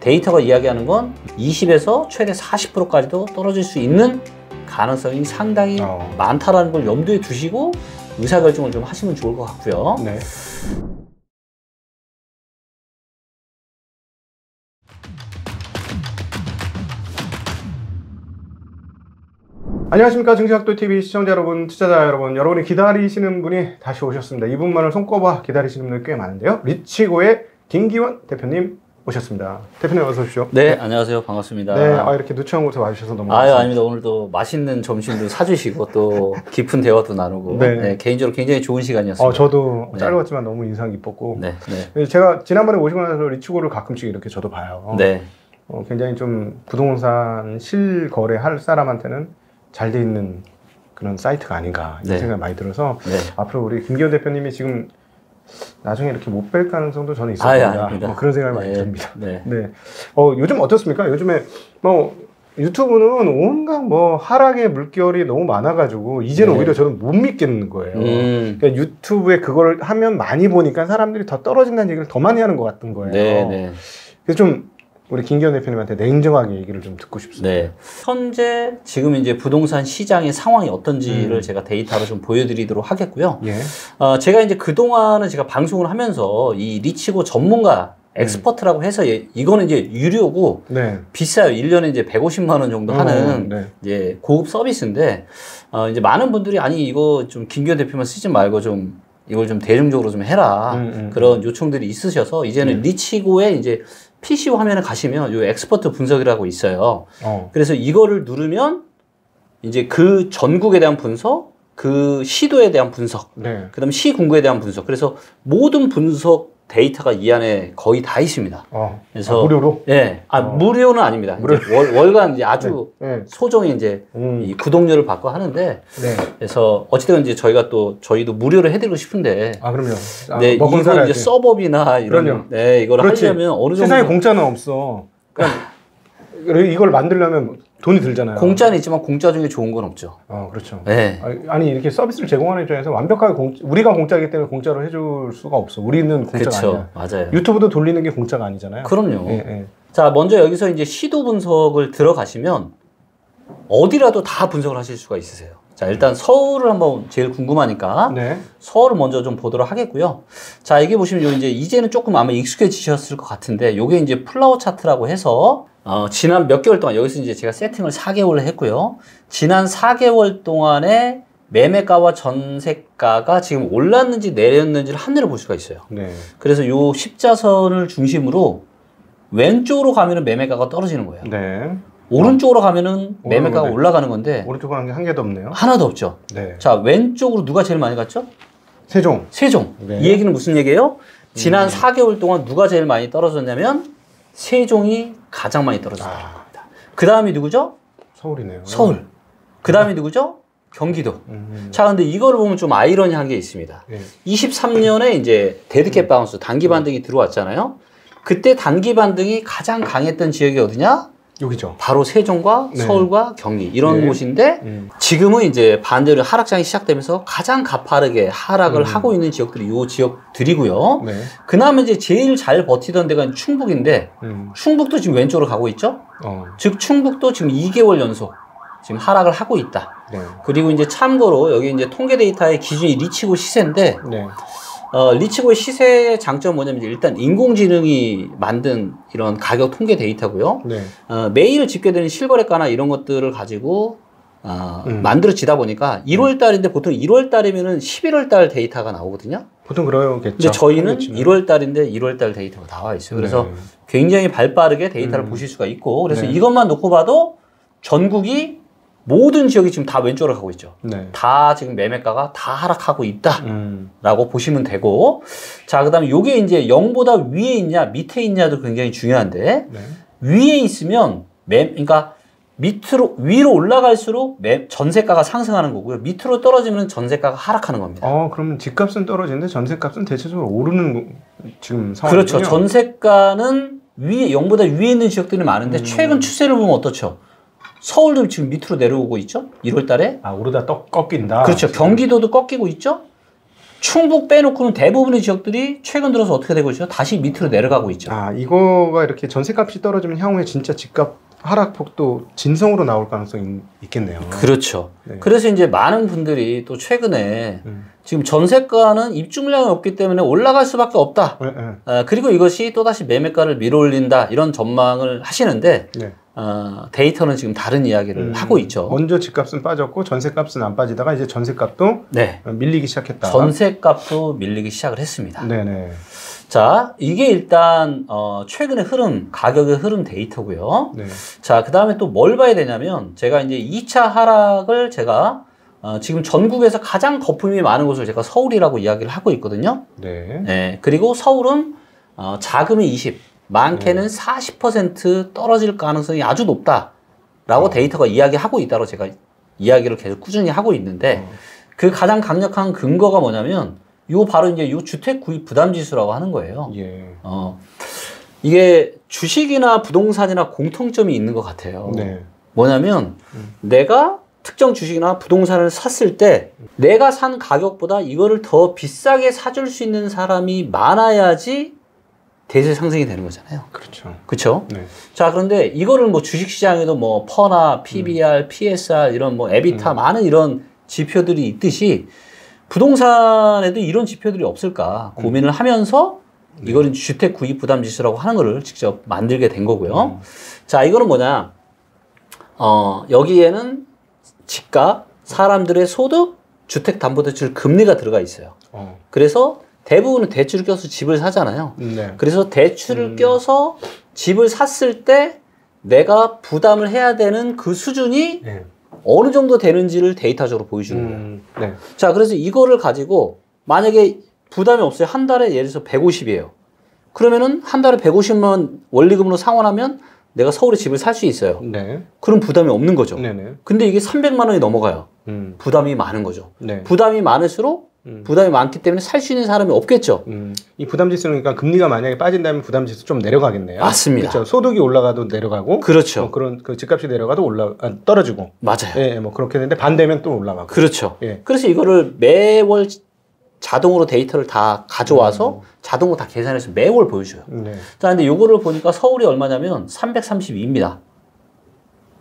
데이터가 이야기하는 건 20에서 최대 40%까지도 떨어질 수 있는 가능성이 상당히 많다라는 걸 염두에 두시고 의사결정을 좀 하시면 좋을 것 같고요. 네. 안녕하십니까. 증시학도TV 시청자 여러분, 투자자 여러분, 여러분이 기다리시는 분이 다시 오셨습니다. 이분만을 손꼽아 기다리시는 분들 꽤 많은데요. 리치고의 김기원 대표님 오셨습니다. 대표님 어서 오십시오. 네, 안녕하세요. 반갑습니다. 네, 이렇게 누추한 곳에 와주셔서 너무 감사합니다. 아닙니다. 오늘도 맛있는 점심도 사주시고 또 깊은 대화도 나누고 네, 개인적으로 굉장히 좋은 시간이었습니다. 저도 짧았지만 너무 인상 깊었고 제가 지난번에 오시고 나서 리치고를 가끔씩 이렇게 저도 봐요. 네. 굉장히 좀 부동산 실거래할 사람한테는 잘 돼 있는 그런 사이트가 아닌가 이런 생각이 많이 들어서 앞으로 우리 김기원 대표님이 지금 나중에 이렇게 못 뵐 가능성도 저는 있을 겁니다. 그런 생각이 많이 듭니다. 요즘 어떻습니까? 요즘에 유튜브는 온갖 하락의 물결이 너무 많아가지고 이제는 오히려 저는 못 믿겠는 거예요. 그러니까 유튜브에 그걸 하면 많이 보니까 사람들이 더 떨어진다는 얘기를 더 많이 하는 것 같은 거예요. 그래서 좀 우리 김기원 대표님한테 냉정하게 얘기를 좀 듣고 싶습니다. 현재 지금 이제 부동산 시장의 상황이 어떤지를 제가 데이터로 좀 보여드리도록 하겠고요. 제가 이제 그동안은 제가 방송을 하면서 이 리치고 전문가 엑스퍼트라고 해서 이거는 이제 유료고 비싸요. 1년에 이제 150만 원 정도 하는 이제 고급 서비스인데 이제 많은 분들이 아니 이거 좀 김기원 대표만 쓰지 말고 좀 이걸 좀 대중적으로 좀 해라 그런 요청들이 있으셔서 이제는 리치고에 이제 PC 화면에 가시면 요 엑스퍼트 분석이라고 있어요. 그래서 이거를 누르면 이제 그 전국에 대한 분석, 그 시도에 대한 분석, 그다음 시군구에 대한 분석. 그래서 모든 분석 데이터가 이 안에 거의 다 있습니다. 그래서 무료로? 무료는 아닙니다. 이제 월간 이제 아주 소정의 이제 이 구독료를 받고 하는데 그래서 어찌든 이제 저희도 무료로 해드리고 싶은데 그럼요. 이거 이제 서버비나 이런 이걸 하려면 어느 정도 세상에 공짜는 없어. 그러니까 이걸 만들려면 돈이 들잖아요. 공짜는 있지만 공짜 중에 좋은 건 없죠. 그렇죠. 아니 이렇게 서비스를 제공하는 입장에서 완벽하게 우리가 공짜이기 때문에 공짜로 해줄 수가 없어. 우리는 공짜가 아니야. 맞아요. 유튜브도 돌리는 게 공짜가 아니잖아요. 그럼요. 자, 먼저 여기서 이제 시도 분석을 들어가시면 어디라도 다 분석을 하실 수가 있으세요. 자, 일단 서울을 한번 제일 궁금하니까 서울을 먼저 좀 보도록 하겠고요. 자, 여기 보시면 이제는 조금 아마 익숙해지셨을 것 같은데 요게 이제 플라워 차트라고 해서 지난 몇 개월 동안 여기서 이제 제가 세팅을 4개월을 했고요. 지난 4개월 동안에 매매가와 전세가가 지금 올랐는지 내렸는지를 한눈에 볼 수가 있어요. 그래서 요 십자선을 중심으로 왼쪽으로 가면은 매매가가 떨어지는 거예요. 오른쪽으로 가면은 매매가가 올라가는 건데 오른쪽으로 한 개도 없네요. 하나도 없죠. 자, 왼쪽으로 누가 제일 많이 갔죠? 세종. 이 얘기는 무슨 얘기예요? 지난 4개월 동안 누가 제일 많이 떨어졌냐면 세종이 가장 많이 떨어졌다는 겁니다. 그 다음이 누구죠? 서울이네요. 서울. 그 다음이 누구죠? 경기도. 자, 근데 이거를 보면 좀 아이러니한 게 있습니다. 23년에 이제 데드캣 바운스, 단기 반등이 들어왔잖아요. 그때 단기 반등이 가장 강했던 지역이 어디냐? 여기죠. 바로 세종과 서울과 경기 이런 곳인데 지금은 이제 반대로 하락장이 시작되면서 가장 가파르게 하락을 하고 있는 지역들이 이 지역들이고요. 그나마 이제 제일 잘 버티던 데가 충북인데 충북도 지금 왼쪽으로 가고 있죠. 즉 충북도 지금 2개월 연속 지금 하락을 하고 있다. 그리고 이제 참고로 여기 이제 통계 데이터의 기준이 리치고 시세인데 리치고의 시세의 장점은 뭐냐면 일단 인공지능이 만든 이런 가격 통계 데이터고요. 매일 집계되는 실거래가나 이런 것들을 가지고 만들어지다 보니까 1월 달인데 보통 1월 달이면은 11월 달 데이터가 나오거든요. 보통 그러겠죠. 근데 저희는 1월 달인데 1월 달 데이터가 나와 있어요. 그래서 굉장히 발빠르게 데이터를 보실 수가 있고 그래서 이것만 놓고 봐도 전국이 모든 지역이 지금 다 왼쪽으로 가고 있죠. 다 지금 매매가가 다 하락하고 있다라고 보시면 되고 자, 그 다음에 요게 이제 0보다 위에 있냐 밑에 있냐도 굉장히 중요한데 위에 있으면 그러니까 위로 올라갈수록 전세가가 상승하는 거고요. 밑으로 떨어지면 전세가가 하락하는 겁니다. 그러면 집값은 떨어지는데 전세값은 대체적으로 오르는 지금 상황이군요. 그렇죠. 전세가는 0보다 위에 있는 지역들이 많은데 최근 추세를 보면 어떻죠? 서울도 지금 밑으로 내려오고 있죠? 1월 달에. 오르다 꺾인다. 그렇죠. 경기도도 꺾이고 있죠? 충북 빼놓고는 대부분의 지역들이 최근 들어서 어떻게 되고 있죠? 다시 밑으로 내려가고 있죠. 아, 이거가 이렇게 전세값이 떨어지면 향후에 진짜 집값 하락폭도 진성으로 나올 가능성이 있겠네요. 그렇죠. 네. 그래서 이제 많은 분들이 또 최근에 지금 전세가는 입주 물량이 없기 때문에 올라갈 수밖에 없다. 그리고 이것이 또다시 매매가를 밀어올린다. 이런 전망을 하시는데 네. 데이터는 지금 다른 이야기를 하고 있죠. 먼저 집값은 빠졌고 전세값은 안 빠지다가 이제 전세값도 네. 밀리기 시작했다. 전세값도 밀리기 시작을 했습니다. 네네. 자, 이게 일단 최근의 흐름, 가격의 흐름 데이터고요. 네. 자, 그 다음에 또 뭘 봐야 되냐면 제가 이제 2차 하락을 제가 지금 전국에서 가장 거품이 많은 곳을 제가 서울이라고 이야기를 하고 있거든요. 네. 네. 그리고 서울은 자금이 20, 많게는 40% 떨어질 가능성이 아주 높다라고 데이터가 이야기하고 있다고 제가 이야기를 계속 꾸준히 하고 있는데 그 가장 강력한 근거가 뭐냐면 요 바로 이제 요 주택 구입 부담 지수라고 하는 거예요. 예. 이게 주식이나 부동산이나 공통점이 있는 것 같아요. 네. 뭐냐면 내가 특정 주식이나 부동산을 샀을 때 내가 산 가격보다 이거를 더 비싸게 사줄 수 있는 사람이 많아야지 대세 상승이 되는 거잖아요. 그렇죠. 그렇죠? 네. 자, 그런데 이거를 뭐 주식 시장에도 뭐 퍼나 PBR, PSR 이런 뭐 에비타 많은 이런 지표들이 있듯이 부동산에도 이런 지표들이 없을까 고민을 하면서 이거는 주택 구입 부담 지수라고 하는 거를 직접 만들게 된 거고요. 자, 이거는 뭐냐? 여기에는 집값, 사람들의 소득, 주택담보대출 금리가 들어가 있어요. 그래서 대부분은 대출을 껴서 집을 사잖아요. 네. 그래서 대출을 껴서 집을 샀을 때 내가 부담을 해야 되는 그 수준이 네. 어느 정도 되는지를 데이터적으로 보여주는 거예요. 네. 자, 그래서 이거를 가지고 만약에 부담이 없어요. 한 달에 예를 들어서 150이에요. 그러면은 한 달에 150만 원리금으로 상환하면 내가 서울에 집을 살 수 있어요. 네. 그럼 부담이 없는 거죠. 네네. 근데 이게 300만 원이 넘어가요. 부담이 많은 거죠. 네. 부담이 많을수록 부담이 많기 때문에 살 수 있는 사람이 없겠죠. 이 부담 지수는 그러니까 금리가 만약에 빠진다면 부담 지수 좀 내려가겠네요. 맞습니다. 그렇죠. 소득이 올라가도 내려가고, 그렇죠. 그런 그 집값이 내려가도 떨어지고, 맞아요. 예, 뭐 그렇게 되는데 반대면 또 올라가고. 그렇죠. 예. 그래서 이거를 매월 자동으로 데이터를 다 가져와서 자동으로 다 계산해서 매월 보여줘요. 네. 자, 근데 요거를 보니까 서울이 얼마냐면 332입니다.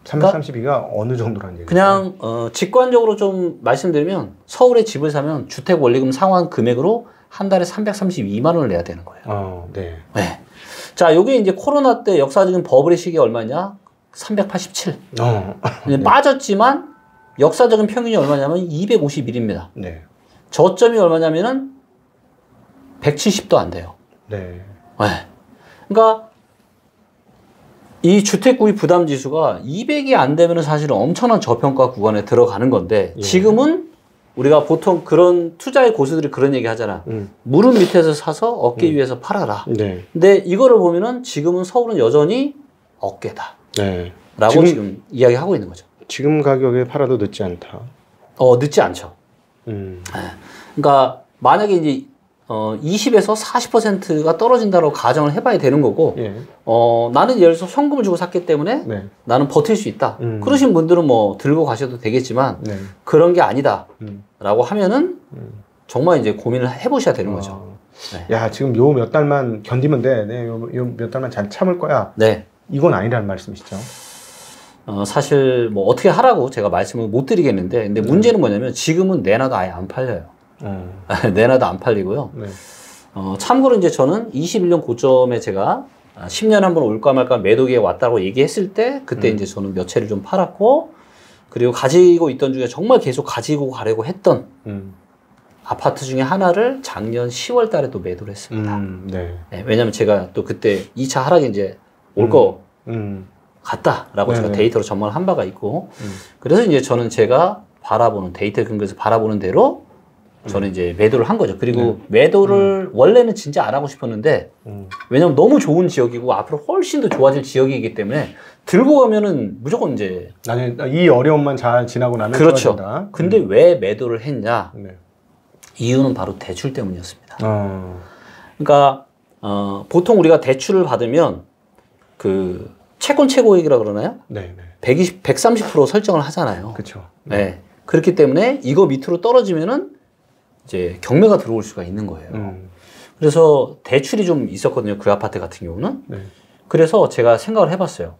332가 어느 정도라는 얘기죠? 그냥 직관적으로 좀 말씀드리면 서울에 집을 사면 주택 원리금 상환 금액으로 한 달에 332만 원을 내야 되는 거예요. 네. 네. 자, 요게 이제 코로나 때 역사적인 버블의 시기 얼마냐? 387. 네. 빠졌지만 역사적인 평균이 얼마냐면 251입니다. 네. 저점이 얼마냐면은 170도 안 돼요. 네. 네. 그러니까 이 주택 구입 부담 지수가 200이 안 되면은 사실은 엄청난 저평가 구간에 들어가는 건데 지금은 우리가 보통 그런 투자의 고수들이 그런 얘기 하잖아. 무릎 밑에서 사서 어깨 위에서 팔아라. 네. 근데 이거를 보면은 지금은 서울은 여전히 어깨다. 네. 라고 지금 이야기하고 있는 거죠. 지금 가격에 팔아도 늦지 않다. 늦지 않죠. 그러니까 만약에 이제 20에서 40%가 떨어진다고 가정을 해봐야 되는 거고, 예. 나는 예를 들어서 현금을 주고 샀기 때문에 네. 나는 버틸 수 있다. 그러신 분들은 뭐 들고 가셔도 되겠지만, 네. 그런 게 아니다. 라고 하면은 정말 이제 고민을 해보셔야 되는 거죠. 네. 야, 지금 요 몇 달만 견디면 돼. 네, 요 몇 달만 잘 참을 거야. 네. 이건 아니라는 말씀이시죠? 사실 뭐 어떻게 하라고 제가 말씀을 못 드리겠는데, 근데 문제는 뭐냐면 지금은 내놔도 아예 안 팔려요. 내놔도 안 팔리고요. 네. 참고로 이제 저는 21년 고점에 제가 10년에 한 번 올까 말까 매도기에 왔다고 얘기했을 때 그때 이제 저는 몇 채를 좀 팔았고 그리고 가지고 있던 중에 정말 계속 가지고 가려고 했던 아파트 중에 하나를 작년 10월 달에 또 매도를 했습니다. 네. 네, 왜냐면 제가 또 그때 2차 하락이 이제 올 거 같다라고 네네. 제가 데이터로 전망을 한 바가 있고 그래서 이제 저는 제가 바라보는 데이터 근거에서 바라보는 대로 저는 이제 매도를 한 거죠. 그리고 매도를 원래는 진짜 안 하고 싶었는데 왜냐면 너무 좋은 지역이고 앞으로 훨씬 더 좋아질 지역이기 때문에 들고 가면은 무조건 이제 나는 이 어려움만 잘 지나고 나면 그렇죠. 좋아진다. 근데 왜 매도를 했냐? 네. 이유는 바로 대출 때문이었습니다. 그러니까 보통 우리가 대출을 받으면 그 채권 최고액이라 그러나요? 네. 130% 설정을 하잖아요. 그렇죠. 네. 그렇기 때문에 이거 밑으로 떨어지면은 이제 경매가 들어올 수가 있는 거예요. 그래서 대출이 좀 있었거든요. 그 아파트 같은 경우는. 네. 그래서 제가 생각을 해봤어요.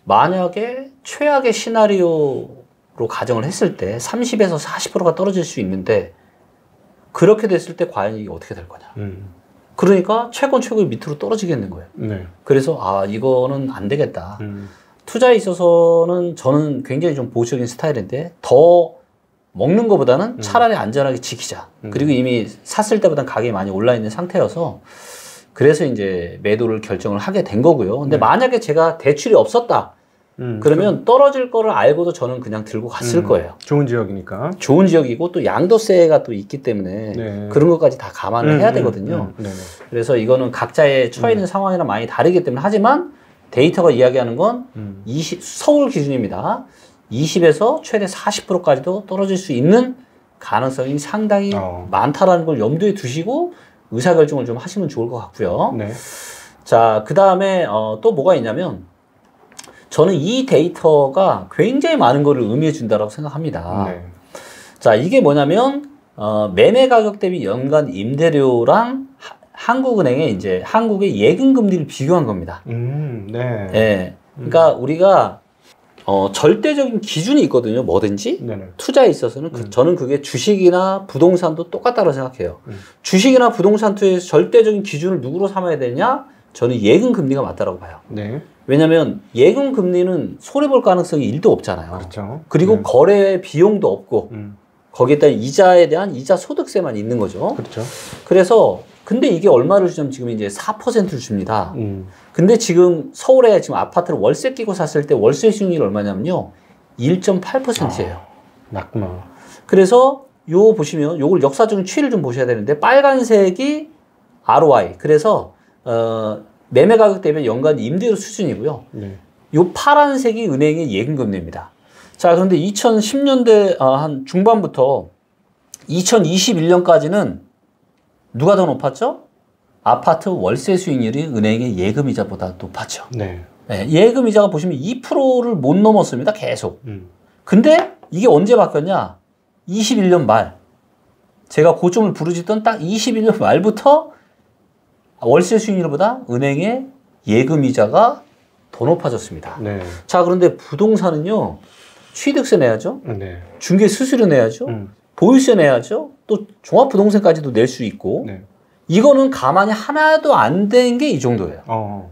만약에 최악의 시나리오로 가정을 했을 때 30에서 40%가 떨어질 수 있는데 그렇게 됐을 때 과연 이게 어떻게 될 거냐. 그러니까 최고의 밑으로 떨어지겠는 거예요. 네. 그래서 아 이거는 안 되겠다. 투자에 있어서는 저는 굉장히 좀 보수적인 스타일인데 더 먹는 것보다는 차라리 안전하게 지키자. 그리고 이미 샀을 때보다는 가격이 많이 올라 있는 상태여서 그래서 이제 매도를 결정을 하게 된 거고요. 근데 만약에 제가 대출이 없었다. 그러면 떨어질 거를 알고도 저는 그냥 들고 갔을 거예요. 좋은 지역이니까. 좋은 지역이고 또 양도세가 또 있기 때문에 네. 그런 것까지 다 감안을 해야 되거든요. 그래서 이거는 각자의 처해 있는 상황이랑 많이 다르기 때문에 하지만 데이터가 이야기하는 건 20, 서울 기준입니다. 20에서 최대 40%까지도 떨어질 수 있는 가능성이 상당히 많다라는 걸 염두에 두시고 의사결정을 좀 하시면 좋을 것 같고요. 네. 자, 그 다음에 또 뭐가 있냐면 저는 이 데이터가 굉장히 많은 거를 의미해 준다고 생각합니다. 네. 자, 이게 뭐냐면 매매 가격 대비 연간 임대료랑 한국은행의 이제 한국의 예금 금리를 비교한 겁니다. 네. 네. 그러니까 우리가 절대적인 기준이 있거든요. 뭐든지 네네. 투자에 있어서는 저는 그게 주식이나 부동산도 똑같다고 생각해요. 주식이나 부동산 투자에서 절대적인 기준을 누구로 삼아야 되냐? 저는 예금 금리가 맞다라고 봐요. 네. 왜냐하면 예금 금리는 손해볼 가능성이 1도 없잖아요. 그렇죠. 그리고 거래 비용도 없고 거기에다 이자에 대한 이자 소득세만 있는 거죠. 그렇죠. 그래서 근데 이게 얼마를 주냐면 지금 이제 4%를 줍니다. 근데 지금 서울에 지금 아파트를 월세 끼고 샀을 때 월세 수익률이 얼마냐면요. 1.8%예요. 낮구나. 그래서 요 보시면 요걸 역사적인 추이를 좀 보셔야 되는데 빨간색이 ROI. 그래서 매매 가격 대비 연간 임대료 수준이고요. 네. 요 파란색이 은행의 예금 금리입니다. 자, 그런데 2010년대 한 중반부터 2021년까지는 누가 더 높았죠? 아파트 월세 수익률이 은행의 예금이자보다 높았죠. 네. 네, 예금이자가 보시면 2%를 못 넘었습니다. 계속. 근데 이게 언제 바뀌었냐? 21년 말. 제가 고점을 부르짖던 딱 21년 말부터 월세 수익률보다 은행의 예금이자가 더 높아졌습니다. 네. 자, 그런데 부동산은요. 취득세 내야죠. 네. 중개 수수료 내야죠. 보유세 내야죠. 또 종합부동산까지도 낼 수 있고 네. 이거는 가만히 하나도 안 된 게 이 정도예요.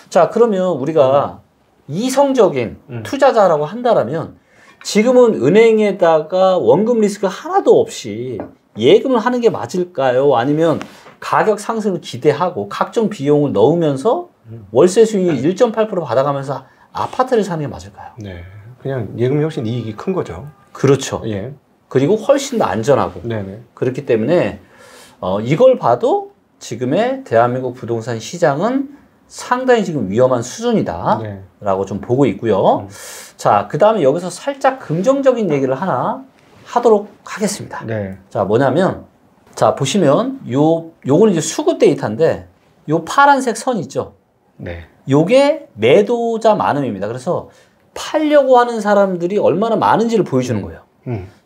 자, 그러면 우리가 이성적인 투자자라고 한다라면 지금은 은행에다가 원금 리스크 하나도 없이 예금을 하는 게 맞을까요? 아니면 가격 상승을 기대하고 각종 비용을 넣으면서 월세 수익이 1.8% 받아가면서 아파트를 사는 게 맞을까요? 네, 그냥 예금이 훨씬 이익이 큰 거죠. 그렇죠. 예. 그리고 훨씬 더 안전하고 네네. 그렇기 때문에 이걸 봐도 지금의 대한민국 부동산 시장은 상당히 지금 위험한 수준이다 네. 라고 좀 보고 있고요. 자, 그 다음에 여기서 살짝 긍정적인 얘기를 하나 하도록 하겠습니다. 네. 자, 뭐냐면 자, 보시면 요거는 이제 수급 데이터인데 요 파란색 선 있죠? 네. 요게 매도자 많음입니다. 그래서 팔려고 하는 사람들이 얼마나 많은지를 보여주는 거예요.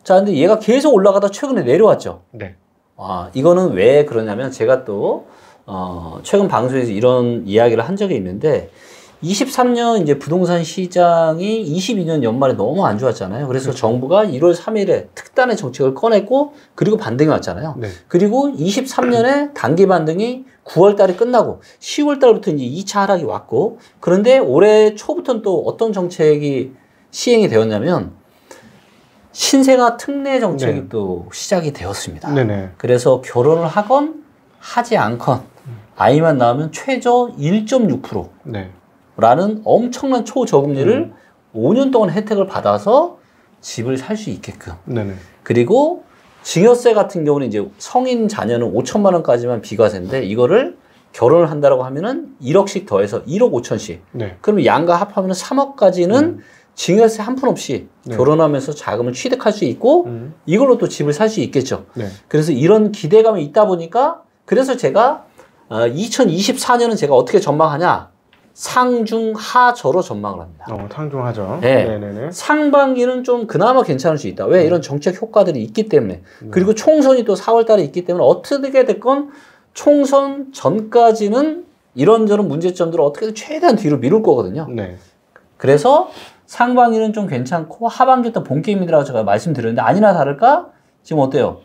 자, 근데 얘가 계속 올라가다 최근에 내려왔죠. 네. 아, 이거는 왜 그러냐면 제가 또 최근 방송에서 이런 이야기를 한 적이 있는데 23년 이제 부동산 시장이 22년 연말에 너무 안 좋았잖아요. 그래서 그렇죠. 정부가 1월 3일에 특단의 정책을 꺼냈고 그리고 반등이 왔잖아요. 네. 그리고 23년에 단기 반등이 9월 달에 끝나고 10월 달부터 이제 2차 하락이 왔고 그런데 올해 초부터는 또 어떤 정책이 시행이 되었냐면 신생아 특례 정책이 네. 또 시작이 되었습니다. 네네. 그래서 결혼을 하건 하지 않건 아이만 낳으면 최저 1.6% 네. 라는 엄청난 초저금리를 5년 동안 혜택을 받아서 집을 살 수 있게끔. 네네. 그리고 증여세 같은 경우는 이제 성인 자녀는 5천만 원까지만 비과세인데 이거를 결혼을 한다라고 하면은 1억씩 더해서 1억 5천씩. 네. 그러면 양가 합하면 3억까지는 증여세 한 푼 없이 네. 결혼하면서 자금을 취득할 수 있고 이걸로 또 집을 살 수 있겠죠. 네. 그래서 이런 기대감이 있다 보니까 그래서 제가 2024년은 제가 어떻게 전망하냐 상중하저로 전망을 합니다. 상중하저. 네. 네네네. 상반기는 좀 그나마 괜찮을 수 있다. 왜? 이런 정책 효과들이 있기 때문에. 그리고 총선이 또 4월 달에 있기 때문에 어떻게 됐건 총선 전까지는 이런저런 문제점들을 어떻게든 최대한 뒤로 미룰 거거든요. 네. 그래서 상반기는 좀 괜찮고 하반기부터 본게임이라고 제가 말씀드렸는데 아니나 다를까 지금 어때요?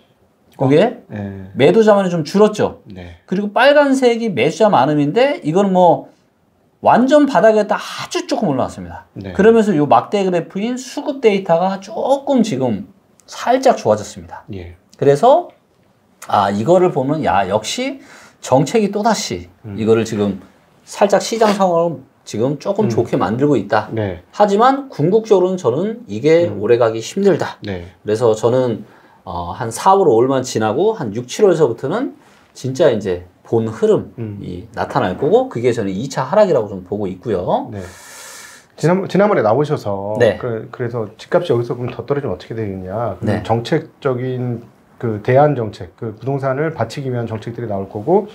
그게 네. 매도 자만이 좀 줄었죠. 네. 그리고 빨간색이 매수자 많음인데 이거는 뭐 완전 바닥에다 아주 조금 올라왔습니다. 네. 그러면서 이 막대 그래프인 수급 데이터가 조금 지금 살짝 좋아졌습니다. 예. 그래서 이거를 보면 역시 정책이 또다시 이거를 지금 살짝 시장 상황을 지금 조금 좋게 만들고 있다. 네. 하지만 궁극적으로는 저는 이게 오래가기 힘들다. 네. 그래서 저는 한 4월, 5월만 지나고 한 6, 7월서부터는 진짜 이제 본 흐름이 나타날 거고 그게 저는 2차 하락이라고 좀 보고 있고요. 네. 지난번에 나오셔서 네. 그래서 집값이 여기서 그럼 더 떨어지면 어떻게 되겠냐. 네. 정책적인 그 대안 정책, 그 부동산을 받치기 위한 정책들이 나올 거고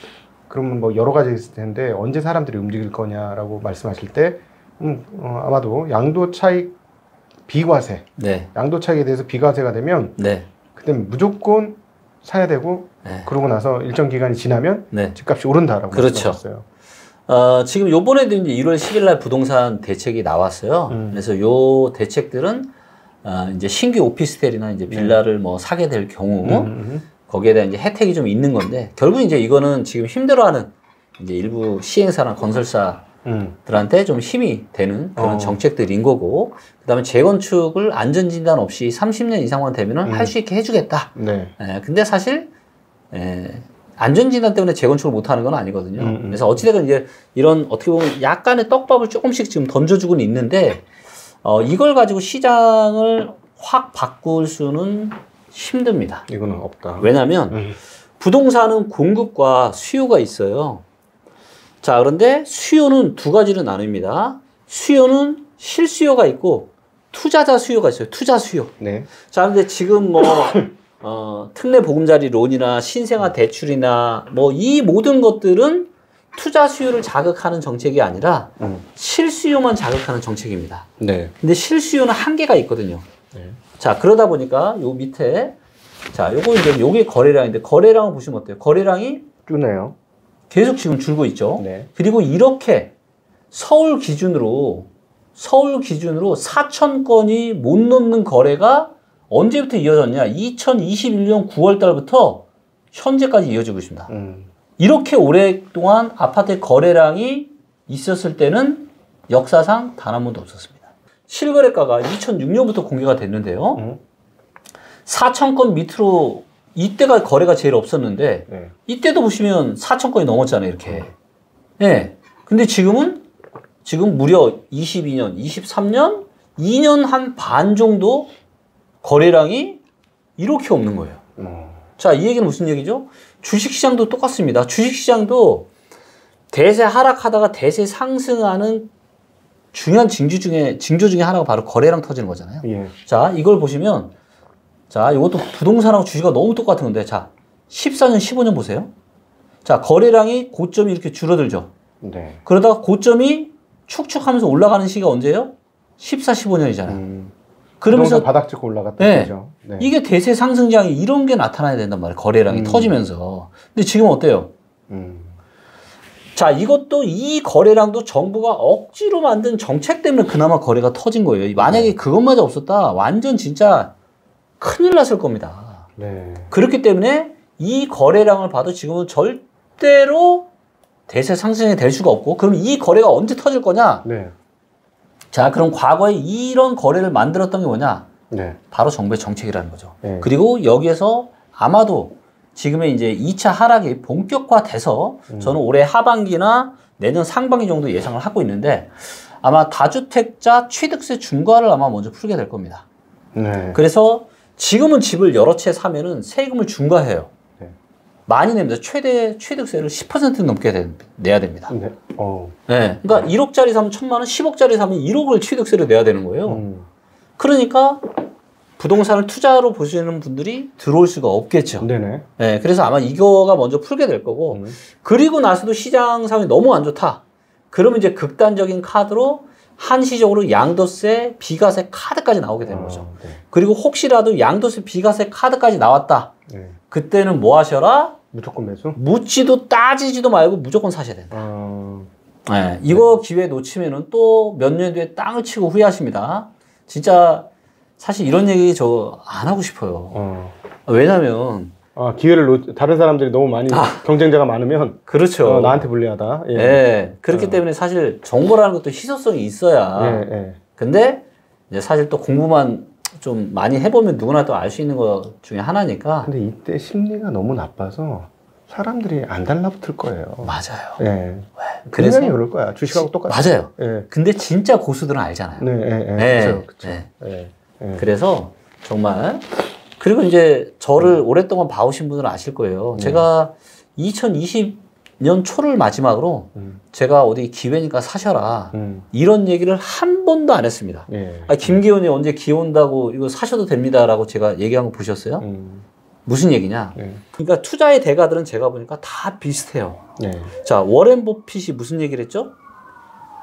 그러면 뭐 여러 가지 있을 텐데 언제 사람들이 움직일 거냐라고 말씀하실 때 아마도 양도 차익 비과세, 네. 양도 차익에 대해서 비과세가 되면 네. 그때 무조건 사야 되고 네. 그러고 나서 일정 기간이 지나면 네. 집값이 오른다라고 그렇죠. 말씀하셨어요. 지금 요번에도 이제 1월 10일 날 부동산 대책이 나왔어요. 그래서 요 대책들은 이제 신규 오피스텔이나 이제 빌라를 뭐 사게 될 경우 거기에 대한 이제 혜택이 좀 있는 건데 결국 이제 이거는 지금 힘들어하는 이제 일부 시행사나 건설사들한테 좀 힘이 되는 그런 정책들인 거고 그다음에 재건축을 안전진단 없이 30년 이상만 되면은 할 수 있게 해주겠다. 네. 근데 사실 안전진단 때문에 재건축을 못하는 건 아니거든요. 그래서 어찌되건 이제 이런 어떻게 보면 약간의 떡밥을 조금씩 지금 던져주고는 있는데 이걸 가지고 시장을 확 바꿀 수는 힘듭니다. 이거는 없다. 왜냐하면 부동산은 공급과 수요가 있어요. 자, 그런데 수요는 두 가지로 나뉩니다. 수요는 실수요가 있고 투자자 수요가 있어요. 투자 수요. 네. 자, 근데 지금 뭐 특례 보금자리 론이나 신생아 대출이나 뭐 이 모든 것들은 투자 수요를 자극하는 정책이 아니라 실수요만 자극하는 정책입니다. 네. 근데 실수요는 한계가 있거든요. 네. 자, 그러다 보니까 요 밑에 요게 거래량인데 거래량을 보시면 어때요? 거래량이 주네요. 계속 지금 줄고 있죠. 네. 그리고 이렇게 서울 기준으로 4천 건이 못 넘는 거래가 언제부터 이어졌냐? 2021년 9월 달부터 현재까지 이어지고 있습니다. 이렇게 오랫동안 아파트 거래량이 있었을 때는 역사상 단 한 번도 없었습니다. 실거래가가 2006년부터 공개가 됐는데요. 4천 건 밑으로 이때가 거래가 제일 없었는데 네. 이때도 보시면 4천 건이 넘었잖아요. 이렇게. 네. 근데 지금 무려 22년, 23년, 2년 한 반 정도 거래량이 이렇게 없는 거예요. 자, 이 얘기는 무슨 얘기죠? 주식시장도 똑같습니다. 주식시장도 대세 하락하다가 대세 상승하는 중요한 징조 중에 하나가 바로 거래량 터지는 거잖아요. 예. 자, 이걸 보시면 자, 이것도 부동산하고 주식과 너무 똑같은 건데 자, 14년, 15년 보세요. 자, 거래량이 고점이 이렇게 줄어들죠. 네. 그러다가 고점이 축축하면서 올라가는 시기가 언제예요? 14, 15년이잖아요. 그러면서 바닥 찍고 올라갔던 거죠. 네. 이게 대세 상승장이 이런 게 나타나야 된단 말이에요. 거래량이 터지면서. 근데 지금 어때요? 자, 이것도 이 거래량도 정부가 억지로 만든 정책 때문에 그나마 거래가 터진 거예요. 만약에 그것마저 없었다, 완전 진짜 큰일 났을 겁니다. 네. 그렇기 때문에 이 거래량을 봐도 지금은 절대로 대세 상승이 될 수가 없고, 그럼 이 거래가 언제 터질 거냐? 네. 자, 그럼 과거에 이런 거래를 만들었던 게 뭐냐? 네. 바로 정부의 정책이라는 거죠. 네. 그리고 여기에서 아마도 지금의 이제 2차 하락이 본격화돼서 저는 올해 하반기나 내년 상반기 정도 예상을 하고 있는데 아마 다주택자 취득세 중과를 아마 먼저 풀게 될 겁니다. 네. 그래서 지금은 집을 여러 채 사면은 세금을 중과해요. 네. 많이 냅니다. 최대 취득세를 10% 넘게 내야 됩니다. 네. 네. 그러니까 1억짜리 사면 1,000만 원, 10억짜리 사면 1억을 취득세를 내야 되는 거예요. 그러니까 부동산을 투자로 보시는 분들이 들어올 수가 없겠죠. 네네. 네, 그래서 아마 이거가 먼저 풀게 될 거고, 그리고 나서도 시장 상황이 너무 안 좋다. 그러면 이제 극단적인 카드로 한시적으로 양도세, 비과세 카드까지 나오게 되는 거죠. 네. 그리고 혹시라도 양도세, 비과세 카드까지 나왔다. 네. 그때는 뭐 하셔라? 무조건 매수? 묻지도 따지지도 말고 무조건 사셔야 된다. 네. 이거 기회 놓치면은 또 몇 년 뒤에 땅을 치고 후회하십니다. 진짜 사실 이런 얘기 저 안 하고 싶어요. 왜냐면 기회를 다른 사람들이 너무 많이 경쟁자가 많으면 그렇죠. 나한테 불리하다. 예. 네. 그렇기 때문에 사실 정보라는 것도 희소성이 있어야. 근데 이제 사실 또 공부만 좀 많이 해보면 누구나 또 알 수 있는 것 중에 하나니까. 근데 이때 심리가 너무 나빠서 사람들이 안 달라붙을 거예요. 맞아요. 예. 그래서 그럴 거야. 주식하고 똑같아. 맞아요. 예. 근데 진짜 고수들은 알잖아요. 네. 그렇죠. 그래서 정말 그리고 이제 저를 오랫동안 봐오신 분들은 아실 거예요. 제가 2020년 초를 마지막으로 제가 어디 기회니까 사셔라 이런 얘기를 한 번도 안 했습니다. 김기훈이 언제 기회 온다고 이거 사셔도 됩니다라고 제가 얘기한 거 보셨어요? 무슨 얘기냐? 그러니까 투자의 대가들은 제가 보니까 다 비슷해요. 자, 워렌 버핏이 무슨 얘기를 했죠?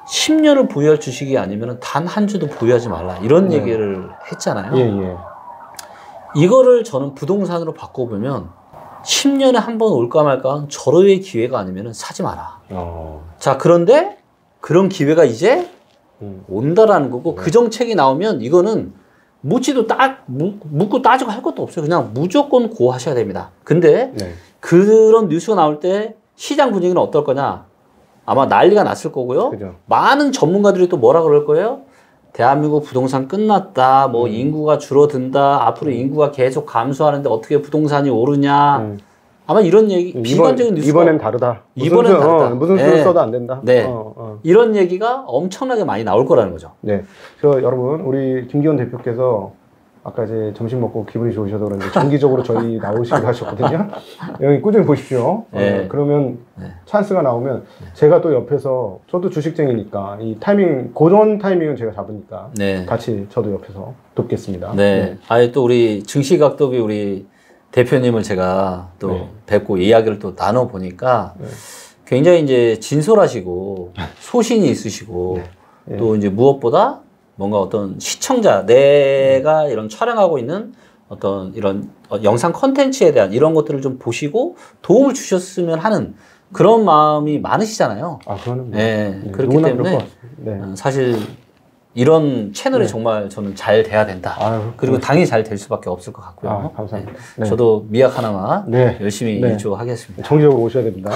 10년을 보유할 주식이 아니면 단 한 주도 보유하지 말라 이런 얘기를 했잖아요. 이거를 저는 부동산으로 바꿔보면 10년에 한 번 올까 말까 절호의 기회가 아니면 사지 마라. 자, 그런데 그런 기회가 이제 온다라는 거고 그 정책이 나오면 이거는 묻고 따지고 할 것도 없어요. 그냥 무조건 고 하셔야 됩니다. 근데 그런 뉴스가 나올 때 시장 분위기는 어떨 거냐? 아마 난리가 났을 거고요. 그죠. 많은 전문가들이 또 뭐라 그럴 거예요? 대한민국 부동산 끝났다. 뭐 인구가 줄어든다. 앞으로 인구가 계속 감소하는데 어떻게 부동산이 오르냐. 아마 이런 얘기, 비관적인 뉴스가 이번엔 다르다. 이번엔 다르다. 무슨 수를 써도 안 된다. 네. 이런 얘기가 엄청나게 많이 나올 거라는 거죠. 네. 여러분, 우리 김기훈 대표께서 아까 이제 점심 먹고 기분이 좋으셔서 그런지 정기적으로 저희 나오시기로 하셨거든요. 여기 꾸준히 보십시오. 그러면 찬스가 나오면 제가 또 옆에서 저도 주식쟁이니까 이 타이밍, 고전 타이밍은 제가 잡으니까 같이 저도 옆에서 돕겠습니다. 아예 또 우리 증시각도비 우리 대표님을 제가 또 뵙고 이야기를 또 나눠보니까 굉장히 이제 진솔하시고 소신이 있으시고 또 이제 무엇보다 뭔가 어떤 시청자, 내가 이런 촬영하고 있는 어떤 이런 영상 컨텐츠에 대한 이런 것들을 좀 보시고 도움을 주셨으면 하는 그런 마음이 많으시잖아요. 그거는 그렇기 때문에 사실 이런 채널이 정말 저는 잘 돼야 된다. 그리고 당연히 잘 될 수밖에 없을 것 같고요. 감사합니다. 저도 미약 하나만 열심히 일조하겠습니다. 정기적으로 오셔야 됩니다.